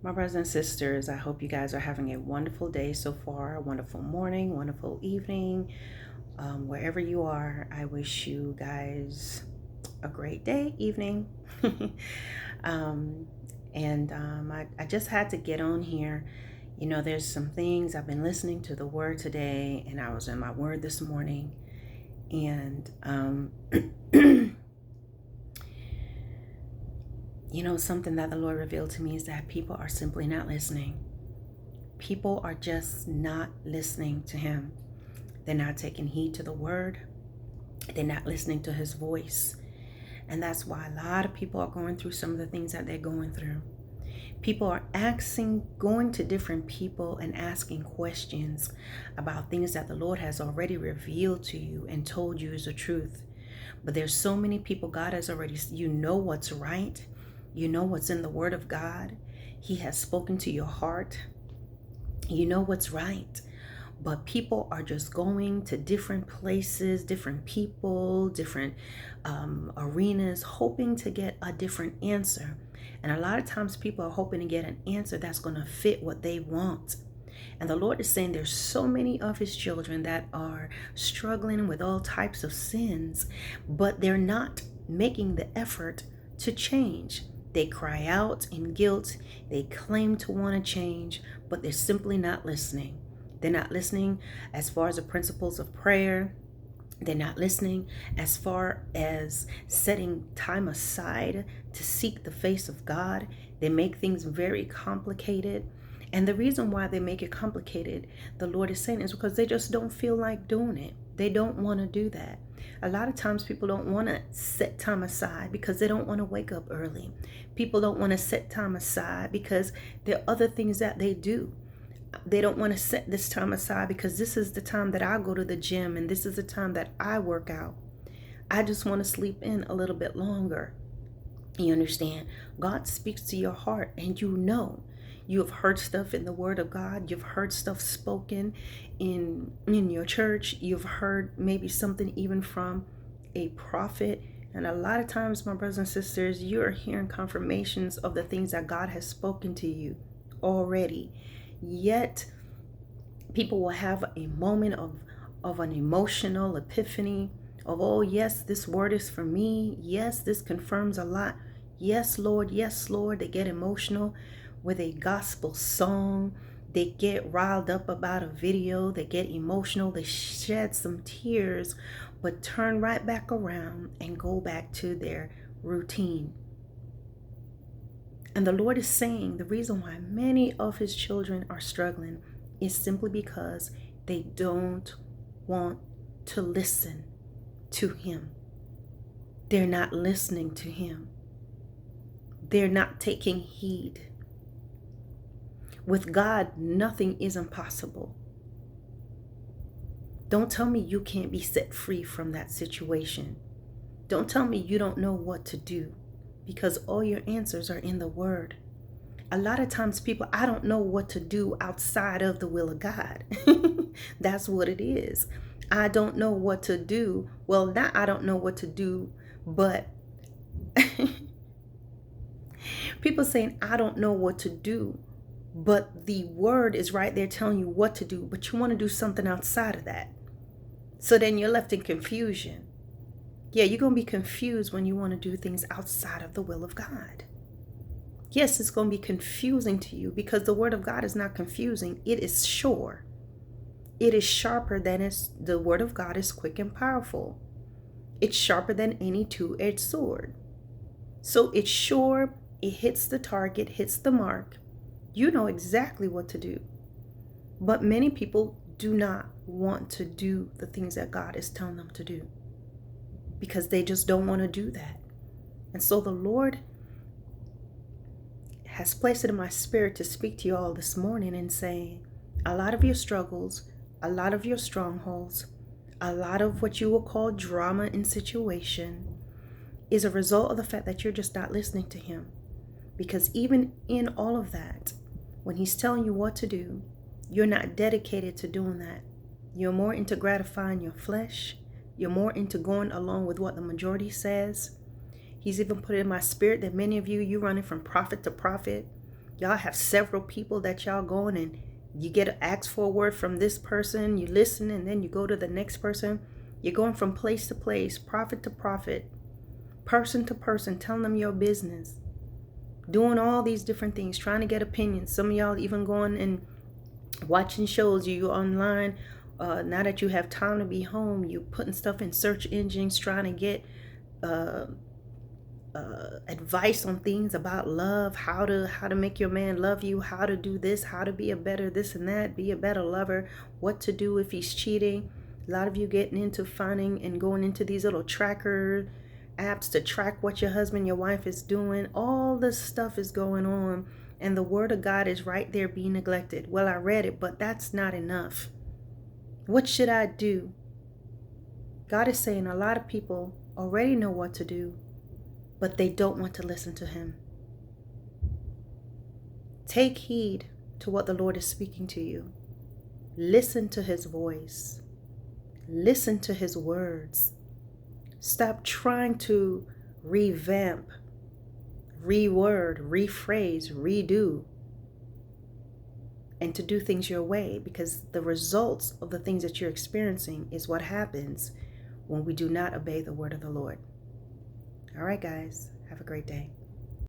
My brothers and sisters, I hope you guys are having a wonderful day so far, a wonderful morning, wonderful evening. Wherever you are, I wish you guys a great day, evening. um, I just had to get on here. You know, there's some things I've been listening to the word today, and I was in my word this morning. And, you know, something that the Lord revealed to me is that people are simply not listening. People are just not listening to Him. They're not taking heed to the word. They're not listening to His voice. And that's why a lot of people are going through some of the things that they're going through. People are going to different people and asking questions about things that the Lord has already revealed to you and told you is the truth. But there's so many people, God has already, you know what's right. You know what's in the Word of God. He has spoken to your heart. You know what's right. But people are just going to different places, different people, different arenas, hoping to get a different answer. And a lot of times people are hoping to get an answer that's going to fit what they want. And the Lord is saying there's so many of His children that are struggling with all types of sins, but they're not making the effort to change. They cry out in guilt. They claim to want to change, but they're simply not listening. They're not listening as far as the principles of prayer. They're not listening as far as setting time aside to seek the face of God. They make things very complicated. And the reason why they make it complicated, the Lord is saying, is because they just don't feel like doing it. They don't want to do that. A lot of times people don't want to set time aside because they don't want to wake up early. People don't want to set time aside because there are other things that they do. They don't want to set this time aside because this is the time that I go to the gym and this is the time that I work out. I just want to sleep in a little bit longer. You understand? God speaks to your heart, and you know. You have heard stuff in the Word of God. You've heard stuff spoken in your church. You've heard maybe something even from a prophet. And a lot of times, my brothers and sisters, you are hearing confirmations of the things that God has spoken to you already. Yet, people will have a moment of an emotional epiphany of, oh, yes, this word is for me. Yes, this confirms a lot. Yes, Lord. Yes, Lord. They get emotional with a gospel song. They get riled up about a video. They get emotional. They shed some tears, but turn right back around and go back to their routine. And the Lord is saying the reason why many of His children are struggling is simply because they don't want to listen to Him. They're not listening to Him. They're not taking heed. With God, nothing is impossible. Don't tell me you can't be set free from that situation. Don't tell me you don't know what to do, because all your answers are in the Word. A lot of times people, I don't know what to do outside of the will of God. That's what it is. I don't know what to do. Well, not I don't know what to do, but people saying I don't know what to do, but the word is right there telling you what to do, but you want to do something outside of that. So then you're left in confusion. Yeah, you're going to be confused when you want to do things outside of the will of God. Yes, it's going to be confusing to you because the word of God is not confusing. It is sure. It is sharper than the word of God is quick and powerful. It's sharper than any two-edged sword. So it's sure, it hits the target, hits the mark. You know exactly what to do. But many people do not want to do the things that God is telling them to do because they just don't want to do that. And so the Lord has placed it in my spirit to speak to you all this morning and say, a lot of your struggles, a lot of your strongholds, a lot of what you will call drama in situation is a result of the fact that you're just not listening to Him. Because even in all of that, when He's telling you what to do, you're not dedicated to doing that. You're more into gratifying your flesh. You're more into going along with what the majority says. He's even put it in my spirit that many of you, you're running from prophet to prophet. Y'all have several people that y'all going and you get asked for a word from this person, you listen, and then you go to the next person. You're going from place to place, prophet to prophet, person to person, telling them your business, doing all these different things, trying to get opinions. Some of y'all even going and watching shows. You online. Now that you have time to be home, you putting stuff in search engines, trying to get advice on things about love, how to make your man love you, how to do this, how to be a better this and that, be a better lover, what to do if he's cheating. A lot of you getting into finding and going into these little tracker apps to track what your husband, your wife is doing. All this stuff is going on, and the word of God is right there being neglected. Well, I read it, but that's not enough. What should I do? God is saying a lot of people already know what to do, but they don't want to listen to him. Take heed to what the Lord is speaking to you. Listen to his voice. Listen to his words. Stop trying to revamp, reword, rephrase, redo, and to do things your way, because the results of the things that you're experiencing is what happens when we do not obey the word of the Lord. All right, guys, have a great day.